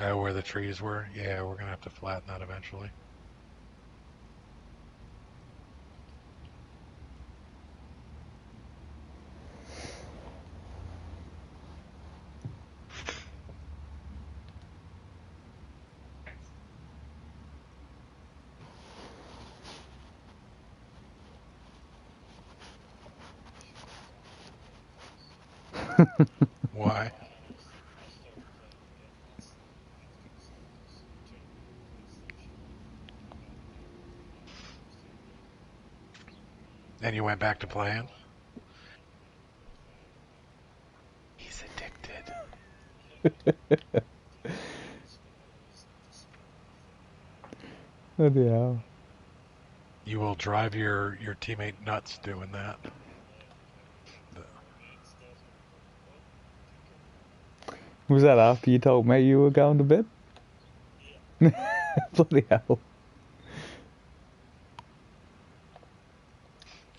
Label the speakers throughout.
Speaker 1: Oh, where the trees were? Yeah, we're gonna have to flatten that eventually. Why? And you went back to playing? He's addicted.
Speaker 2: Oh, yeah.
Speaker 1: You will drive your teammate nuts doing that.
Speaker 2: Was that after you told me you were going to bed? Bloody hell.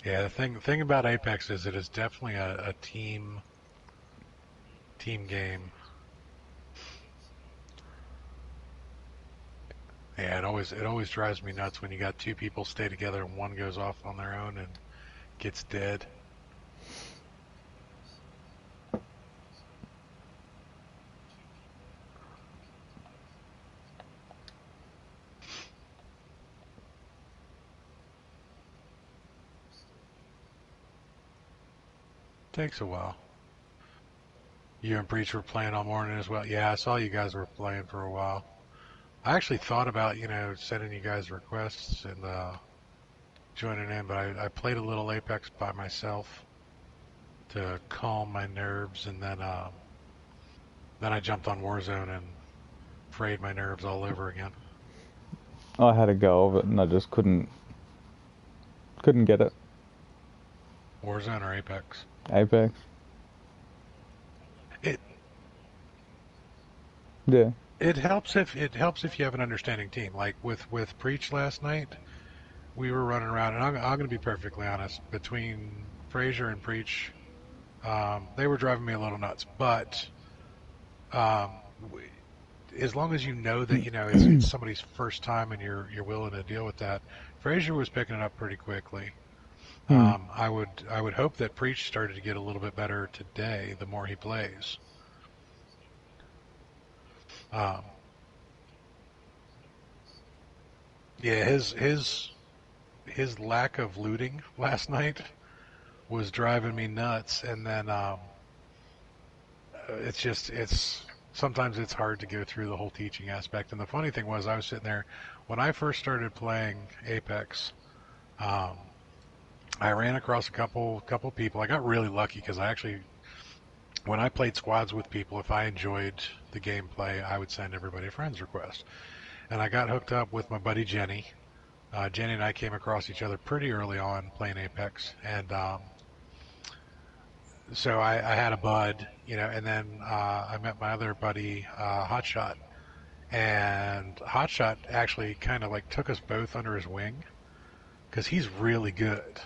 Speaker 1: Yeah, the thing about Apex is it is definitely a team game. Yeah, it always drives me nuts when you got two people stay together and one goes off on their own and gets dead. Takes a while. You and Breach were playing all morning as well. Yeah, I saw you guys were playing for a while. I actually thought about, sending you guys requests and joining in, but I played a little Apex by myself to calm my nerves, and then I jumped on Warzone and frayed my nerves all over again.
Speaker 2: I had a go of it and I just couldn't get it.
Speaker 1: Warzone or Apex?
Speaker 2: Apex.
Speaker 1: It
Speaker 2: Yeah.
Speaker 1: it helps if you have an understanding team. Like with Preach last night, we were running around, and I'm going to be perfectly honest. Between Frazier and Preach, they were driving me a little nuts. But as long as you know that it's somebody's first time and you're willing to deal with that, Frazier was picking it up pretty quickly.
Speaker 2: Hmm.
Speaker 1: I would hope that Preach started to get a little bit better today. The more he plays, um, yeah, his lack of looting last night was driving me nuts. And then it's sometimes it's hard to go through the whole teaching aspect. And the funny thing was, I was sitting there when I first started playing Apex. Um, I ran across a couple people. I got really lucky because I actually, when I played squads with people, if I enjoyed the gameplay, I would send everybody a friends request. And I got hooked up with my buddy Jenny. Jenny and I came across each other pretty early on playing Apex, and so I had a bud, and then I met my other buddy, Hotshot, and Hotshot actually kind of like took us both under his wing because he's really good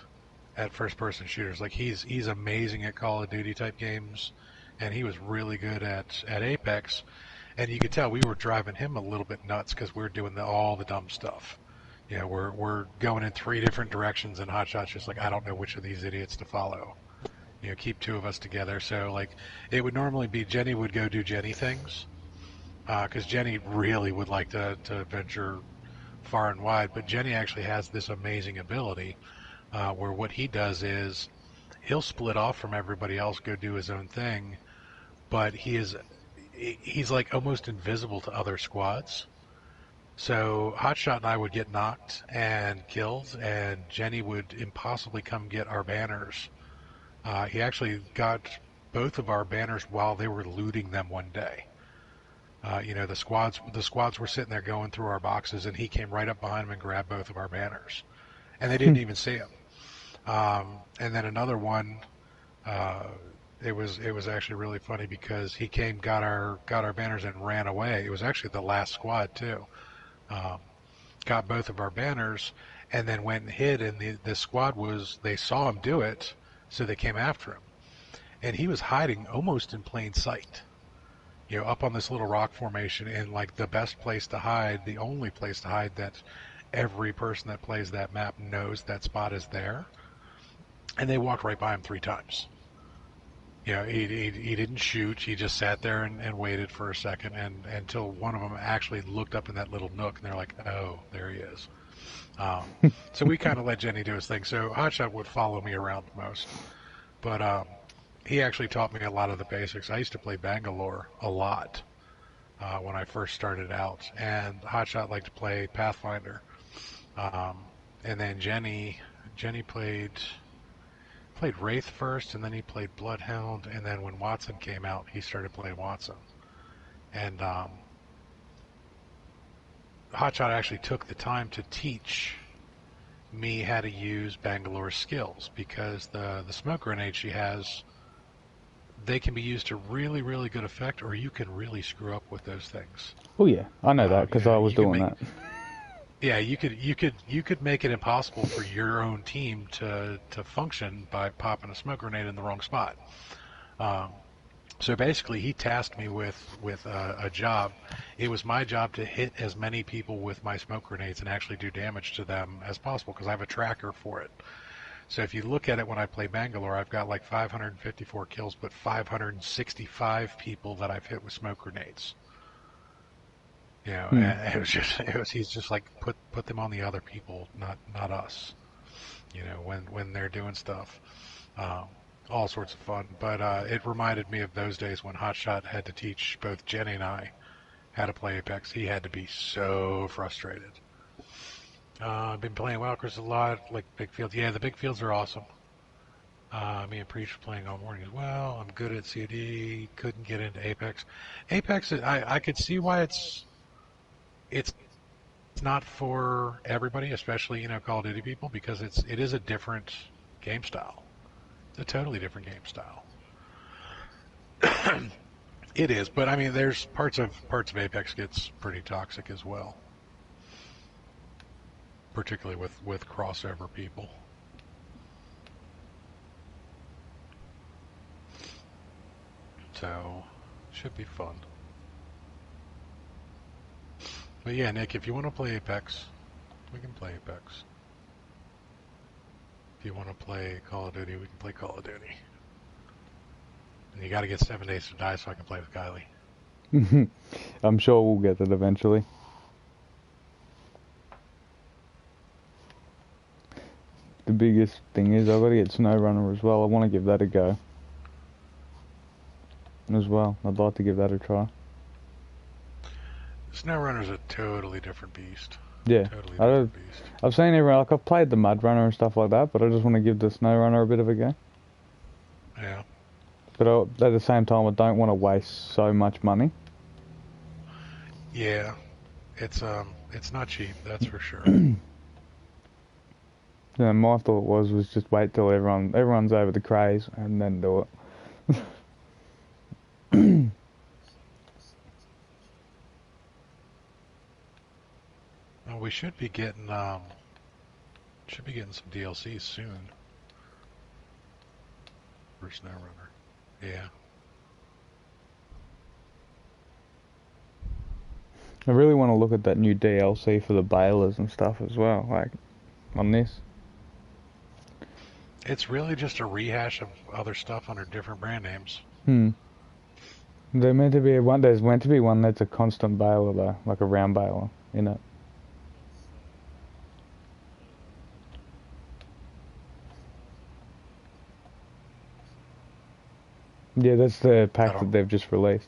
Speaker 1: at first-person shooters. Like he's amazing at Call of Duty type games, and he was really good at Apex. And you could tell we were driving him a little bit nuts because we were doing all the dumb stuff. We're going in three different directions, and Hotshot's just like, I don't know which of these idiots to follow. Keep two of us together. So like, it would normally be Jenny would go do Jenny things because Jenny really would like to venture far and wide. But Jenny actually has this amazing ability where what he does is he'll split off from everybody else, go do his own thing, but he's like almost invisible to other squads. So Hotshot and I would get knocked and killed, and Jenny would impossibly come get our banners. He actually got both of our banners while they were looting them one day. The squads were sitting there going through our boxes, and he came right up behind them and grabbed both of our banners, and they didn't even see him. And then another one, uh, it was actually really funny because he came, got our banners, and ran away. It was actually the last squad too. Um, got both of our banners, and then went and hid. And the squad they saw him do it, so they came after him, and he was hiding almost in plain sight. up on this little rock formation in like the best place to hide, the only place to hide that every person that plays that map knows that spot is there. And they walked right by him 3 times. He didn't shoot. He just sat there and waited for a second, and until one of them actually looked up in that little nook, and they're like, "Oh, there he is." Um, so we kind of let Jenny do his thing. So Hotshot would follow me around the most, but he actually taught me a lot of the basics. I used to play Bangalore a lot when I first started out, and Hotshot liked to play Pathfinder. And then Jenny played Wraith first, and then he played Bloodhound, and then when Watson came out, he started playing Watson. And Hotshot actually took the time to teach me how to use Bangalore's skills, because the smoke grenade she has, they can be used to really, really good effect, or you can really screw up with those things.
Speaker 2: Oh yeah, I know that because I was doing that.
Speaker 1: Yeah, you could make it impossible for your own team to function by popping a smoke grenade in the wrong spot. So basically, he tasked me with a job. It was my job to hit as many people with my smoke grenades and actually do damage to them as possible, because I have a tracker for it. So if you look at it when I play Bangalore, I've got like 554 kills, but 565 people that I've hit with smoke grenades. And he's just like put them on the other people, not us. When they're doing stuff, all sorts of fun. But it reminded me of those days when Hotshot had to teach both Jenny and I how to play Apex. He had to be so frustrated. I've been playing Wildcrest a lot, like big fields. Yeah, the big fields are awesome. Me and Preach were playing all morning as well. I'm good at COD. Couldn't get into Apex. Apex, I could see why it's not for everybody, especially Call of Duty people, because it is a different game style. It's a totally different game style. It is, but I mean, there's parts of Apex gets pretty toxic as well, particularly with crossover people. So, should be fun. But yeah, Nick, if you want to play Apex, we can play Apex. If you want to play Call of Duty, we can play Call of Duty. And you got to get 7 Days to Die so I can play with Kylie.
Speaker 2: I'm sure we'll get it eventually. The biggest thing is I've got to get SnowRunner as well. I want to give that a go. As well, I'd like to give that a try.
Speaker 1: SnowRunner's a totally different beast.
Speaker 2: Yeah,
Speaker 1: totally different beast.
Speaker 2: I've seen everyone, like I've played the Mud Runner and stuff like that, but I just want to give the SnowRunner a bit of a go.
Speaker 1: Yeah.
Speaker 2: But at the same time, I don't want to waste so much money.
Speaker 1: Yeah, it's not cheap, that's for sure.
Speaker 2: Yeah, my thought was just wait till everyone's over the craze and then do it.
Speaker 1: Well, we should be getting some DLC soon for SnowRunner. Yeah.
Speaker 2: I really want to look at that new DLC for the Balers and stuff as well, like on this.
Speaker 1: It's really just a rehash of other stuff under different brand names.
Speaker 2: There's meant to be one that's a constant baler though, like a round baler in it. Yeah, that's the pack that they've just released.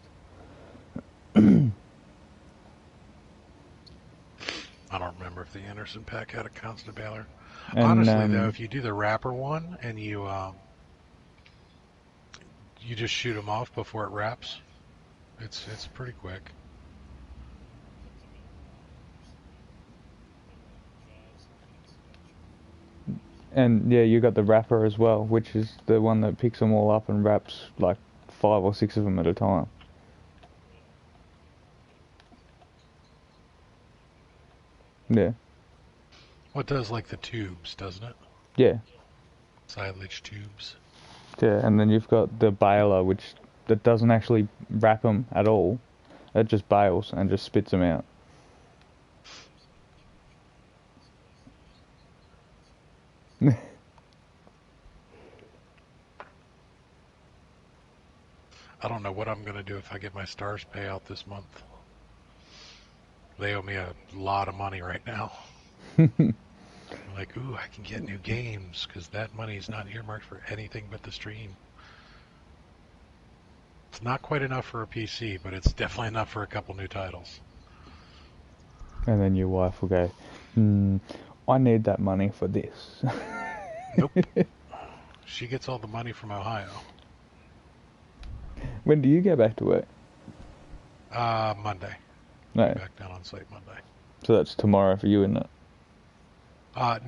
Speaker 1: I don't remember if the Anderson pack had a constant baler. And, honestly, though, if you do the wrapper one and you just shoot them off before it wraps, it's pretty quick.
Speaker 2: And yeah, you got the wrapper as well, which is the one that picks them all up and wraps like 5 or 6 of them at a time. Yeah.
Speaker 1: Well, it does like the tubes, doesn't it?
Speaker 2: Yeah.
Speaker 1: Silage tubes.
Speaker 2: Yeah, and then you've got the baler, which that doesn't actually wrap them at all. It just bails and just spits them out.
Speaker 1: I don't know what I'm going to do if I get my stars payout this month. They owe me a lot of money right now. Like, ooh, I can get new games because that money is not earmarked for anything but the stream. It's not quite enough for a PC, but it's definitely enough for a couple new titles.
Speaker 2: And then your wife will go, I need that money for this.
Speaker 1: Nope. She gets all the money from Ohio.
Speaker 2: When do you go back to work?
Speaker 1: Monday.
Speaker 2: No.
Speaker 1: Back down on site Monday.
Speaker 2: So that's tomorrow for you, isn't it?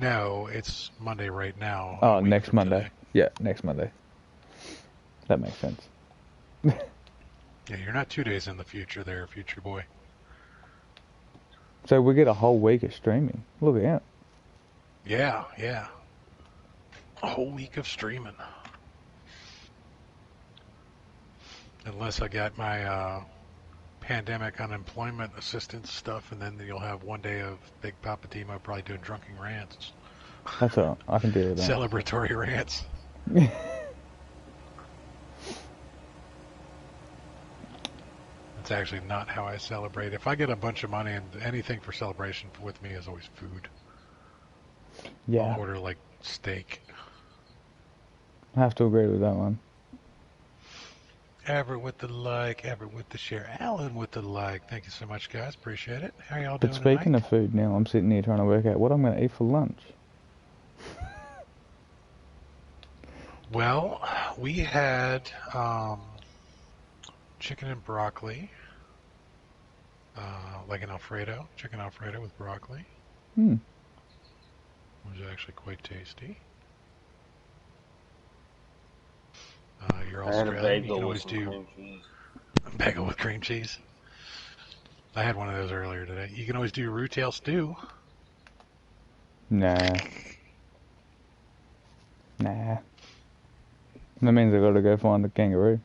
Speaker 1: No, it's Monday right now.
Speaker 2: Oh, next Monday.
Speaker 1: Today.
Speaker 2: Yeah, next Monday. That makes sense.
Speaker 1: Yeah, you're not 2 days in the future there, future boy.
Speaker 2: So we get a whole week of streaming. Look out.
Speaker 1: Yeah, yeah. A whole week of streaming. Unless I got my pandemic unemployment assistance stuff, and then you'll have 1 day of Big Papa Timo probably doing drunken rants.
Speaker 2: That's all right. I can deal with that.
Speaker 1: Celebratory rants. It's actually not how I celebrate. If I get a bunch of money and anything for celebration with me is always food.
Speaker 2: Yeah.
Speaker 1: I'll order like steak.
Speaker 2: I have to agree with that one.
Speaker 1: Everett with the like, Everett with the share, Alan with the like. Thank you so much, guys. Appreciate it. How y'all doing
Speaker 2: But speaking
Speaker 1: tonight?
Speaker 2: of food now, I'm sitting here trying to work out what I'm going to eat for lunch.
Speaker 1: Well, we had chicken and broccoli, like an Alfredo, chicken Alfredo with broccoli.
Speaker 2: Hmm.
Speaker 1: It was actually quite tasty. You're
Speaker 3: I had a
Speaker 1: Australian. You
Speaker 3: bagel
Speaker 1: can
Speaker 3: with
Speaker 1: always
Speaker 3: some
Speaker 1: do
Speaker 3: cream cheese.
Speaker 1: a bagel with cream cheese. I had one of those earlier today. You can always do roux tail stew.
Speaker 2: Nah. Nah. That means I got to go find the kangaroo.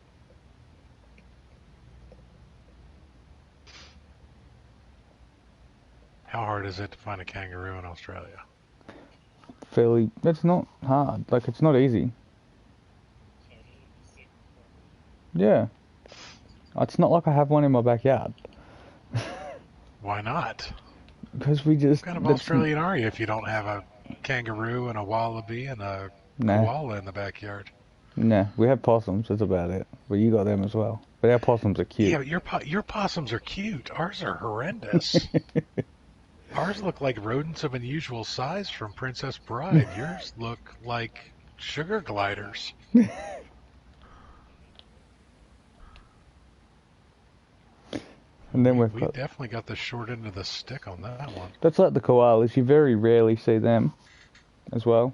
Speaker 1: How hard is it to find a kangaroo in Australia?
Speaker 2: Fairly. It's not hard. Like, it's not easy. Yeah. It's not like I have one in my backyard.
Speaker 1: Why not?
Speaker 2: Because we just...
Speaker 1: What kind of Australian are you if you don't have a kangaroo and a wallaby and a koala in the backyard?
Speaker 2: Nah, we have possums, that's about it. But you got them as well. But our possums are cute.
Speaker 1: Yeah, but your possums are cute. Ours are horrendous. Ours look like rodents of unusual size from Princess Bride. Yours look like sugar gliders.
Speaker 2: And then
Speaker 1: we
Speaker 2: we've got...
Speaker 1: definitely got the short end of the stick on that one.
Speaker 2: That's like the koalas. You very rarely see them as well.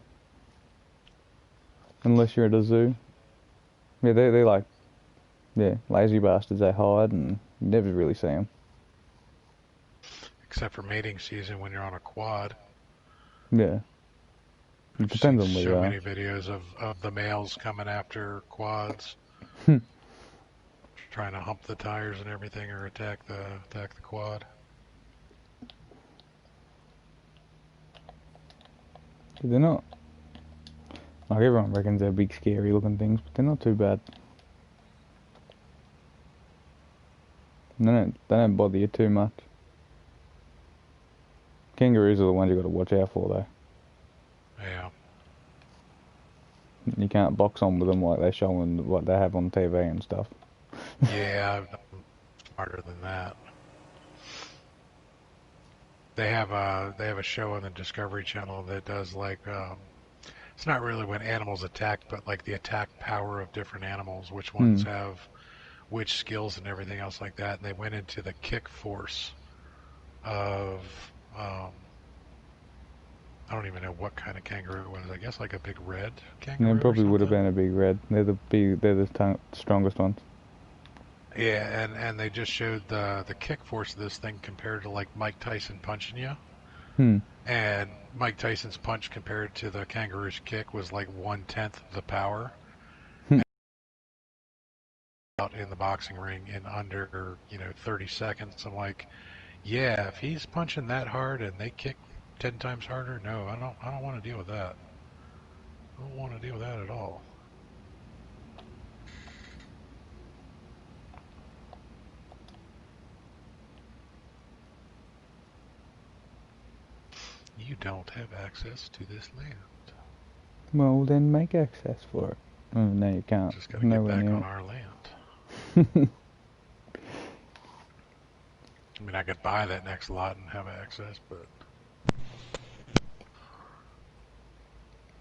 Speaker 2: Unless you're at a zoo. Yeah, they're like... Yeah, lazy bastards. They hide and you never really see them.
Speaker 1: Except for mating season when you're on a quad.
Speaker 2: Yeah. It depends on where you
Speaker 1: so
Speaker 2: are.
Speaker 1: many videos of the males coming after quads. Trying to hump the tires and everything or attack the quad.
Speaker 2: They're not... Like, everyone reckons they're big scary looking things, but they're not too bad. They don't bother you too much. Kangaroos are the ones you got to watch out for, though.
Speaker 1: Yeah.
Speaker 2: You can't box on with them like they show in what they have on TV and stuff.
Speaker 1: Yeah, I'm smarter than that. They have a show on the Discovery Channel that does like it's not really when animals attack, but like the attack power of different animals, which ones have which skills and everything else like that. And they went into the kick force of I don't even know what kind of kangaroo it was. I guess like a big red kangaroo.
Speaker 2: Yeah, it probably would have
Speaker 1: something.
Speaker 2: been a big red. They're the strongest ones.
Speaker 1: Yeah, and they just showed the kick force of this thing compared to like Mike Tyson punching you. And Mike Tyson's punch compared to the kangaroo's kick was like 1/10 the power. out in the boxing ring in under 30 seconds. I'm like, yeah, if he's punching that hard and they kick 10 times harder, no, I don't want to deal with that. I don't want to deal with that at all. You don't have access to this land.
Speaker 2: Well, then make access for it. Oh, no, you can't.
Speaker 1: Just gotta get back on our land. I mean, I could buy that next lot and have access, but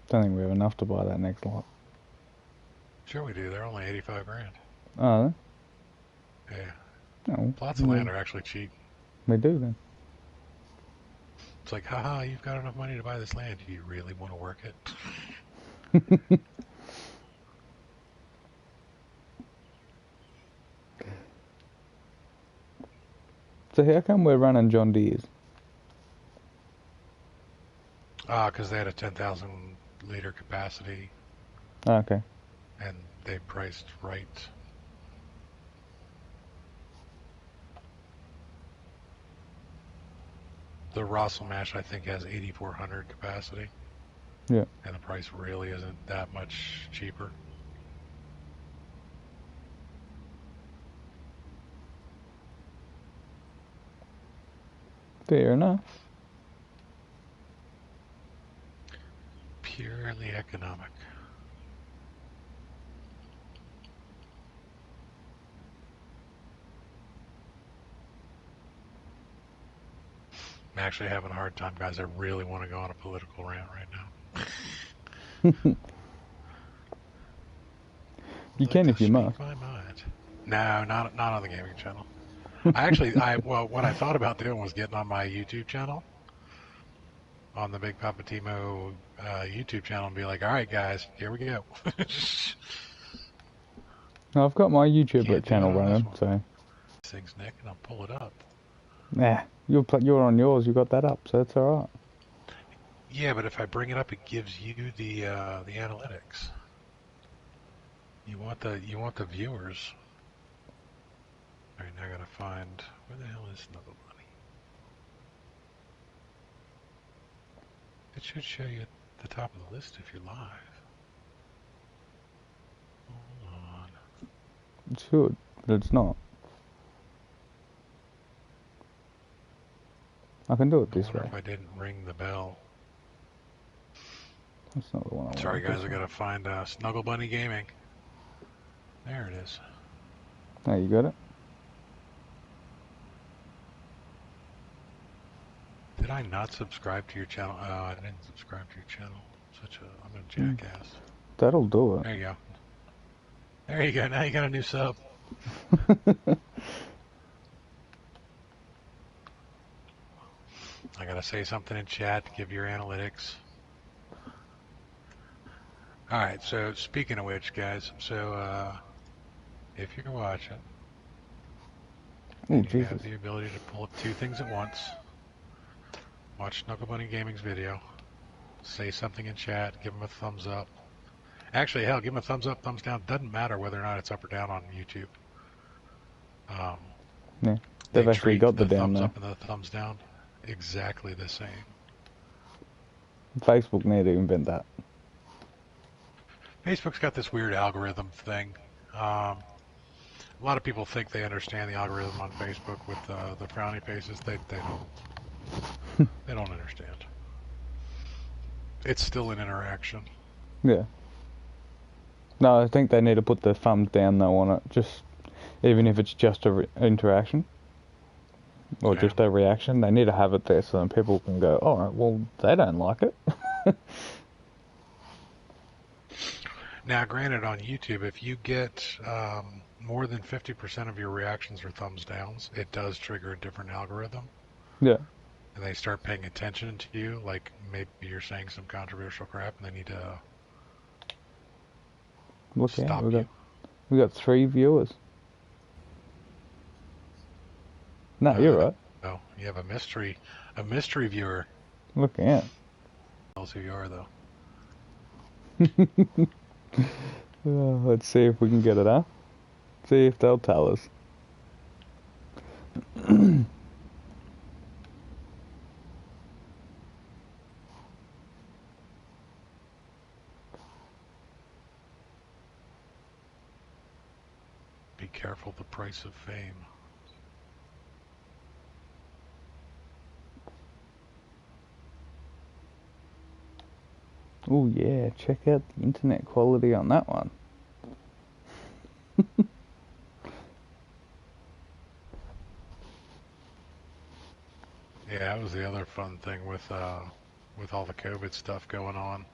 Speaker 2: Don't think we have enough to buy that next lot.
Speaker 1: sure we do. They're only 85 grand.
Speaker 2: Oh,
Speaker 1: Yeah.
Speaker 2: no.
Speaker 1: Plots of land are actually cheap.
Speaker 2: We do then.
Speaker 1: It's like, haha, you've got enough money to buy this land. Do you really want to work it?
Speaker 2: So how come we're running John Deere's?
Speaker 1: Because they had a 10,000 liter capacity.
Speaker 2: Oh, okay.
Speaker 1: And they priced right. The Russell Mash, I think, has 8,400 capacity.
Speaker 2: Yeah.
Speaker 1: And the price really isn't that much cheaper.
Speaker 2: Fair enough.
Speaker 1: Purely economic. I'm actually having a hard time, guys. I really want to go on a political rant right now.
Speaker 2: You can if you must.
Speaker 1: My mind. No, not on the gaming channel. Well, what I thought about doing was getting on my YouTube channel, on the Big Papa Timo YouTube channel, and be like, all right, guys, here we go.
Speaker 2: I've got my YouTube channel running, so.
Speaker 1: Things, Nick, and I'll pull it up.
Speaker 2: Nah, you're on yours. You got that up, so that's all right.
Speaker 1: Yeah, but if I bring it up, it gives you the analytics. You want the viewers. All right, now I gotta find where the hell is Snuggle Bunny. It should show you at the top of the list if you're live. Hold on.
Speaker 2: It should, but it's not. I can do it this way.
Speaker 1: If I didn't ring the bell.
Speaker 2: That's not the one I want.
Speaker 1: Sorry guys, I gotta find Snuggle Bunny Gaming. There it is.
Speaker 2: Oh, you got it?
Speaker 1: Did I not subscribe to your channel? I didn't subscribe to your channel. I'm a jackass.
Speaker 2: That'll do it.
Speaker 1: There you go. There you go. Now you got a new sub. I gotta say something in chat to give your analytics. Alright, so speaking of which, guys, so if you're watching, you have the ability to pull up two things at once. Watch Snuggle Bunny Gaming's video. Say something in chat. Give them a thumbs up. Actually, hell, give them a thumbs up, thumbs down. Doesn't matter whether or not it's up or down on YouTube.
Speaker 2: Yeah, they've actually got the down
Speaker 1: thumbs
Speaker 2: there.
Speaker 1: up and the thumbs down exactly the same.
Speaker 2: Facebook need to invent that.
Speaker 1: Facebook's got this weird algorithm thing. A lot of people think they understand the algorithm on Facebook with the frowny faces. They don't. They don't understand. It's still an interaction.
Speaker 2: Yeah. No, I think they need to put the thumbs down though on it. Just even if it's just a interaction or just a reaction, they need to have it there so then people can go, "All right, well, they don't like it."
Speaker 1: Now, granted, on YouTube, if you get more than 50% of your reactions are thumbs downs, it does trigger a different algorithm.
Speaker 2: Yeah.
Speaker 1: And they start paying attention to you, like maybe you're saying some controversial crap, and they need to stop you.
Speaker 2: We got 3 viewers. No, you're right.
Speaker 1: No, you have a mystery viewer.
Speaker 2: Look at.
Speaker 1: Tells who you are, though.
Speaker 2: Let's see if we can get it up. See if they'll tell us.
Speaker 1: Be careful the price of fame.
Speaker 2: Oh yeah, check out the internet quality on that one.
Speaker 1: Yeah, that was the other fun thing with all the COVID stuff going on.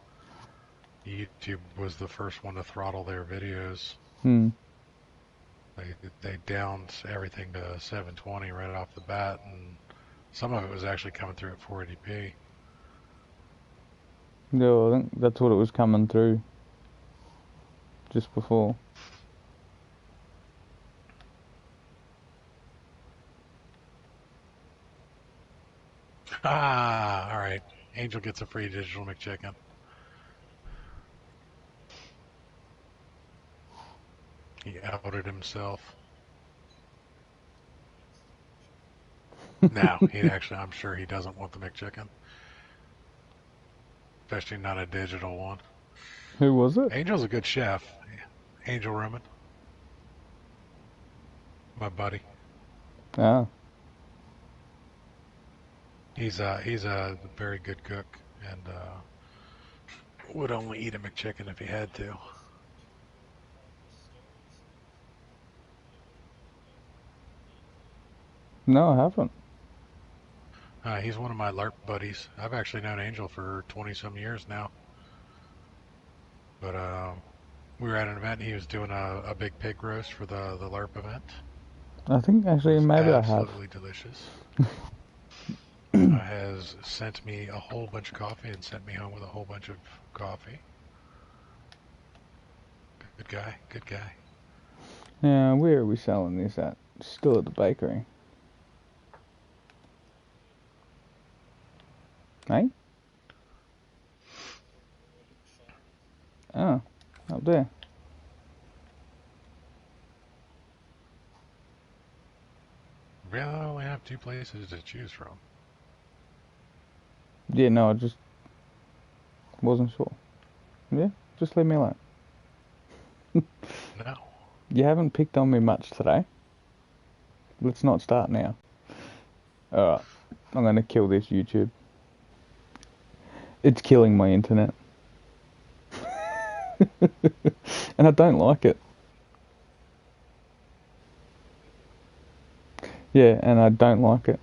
Speaker 1: YouTube was the first one to throttle their videos.
Speaker 2: Hmm.
Speaker 1: They downed everything to 720 right off the bat, and some of it was actually coming through at 480p.
Speaker 2: Yeah, I think that's what it was coming through just before.
Speaker 1: Ah, all right. Angel gets a free digital McChicken. He outed himself. No, I'm sure he doesn't want the McChicken, especially not a digital one.
Speaker 2: Who was it?
Speaker 1: Angel's a good chef. Angel Roman, my buddy.
Speaker 2: Ah,
Speaker 1: He's a very good cook and would only eat a McChicken if he had to.
Speaker 2: no, I haven't.
Speaker 1: He's one of my LARP buddies. I've actually known Angel for 20 some years now. But we were at an event. And he was doing a big pig roast for the LARP event.
Speaker 2: I think
Speaker 1: It
Speaker 2: actually
Speaker 1: was
Speaker 2: maybe I have.
Speaker 1: absolutely delicious. Has sent me a whole bunch of coffee and sent me home with a whole bunch of coffee. Good guy, good guy.
Speaker 2: Yeah, where are we selling this at? Still at the bakery. Hey? Oh, up there.
Speaker 1: Really only have two places to choose from.
Speaker 2: Yeah, no, I just wasn't sure. Yeah, just leave me alone.
Speaker 1: No.
Speaker 2: You haven't picked on me much today. Let's not start now. Alright, I'm gonna kill this YouTube. It's killing my internet. And I don't like it. Yeah, and I don't like it.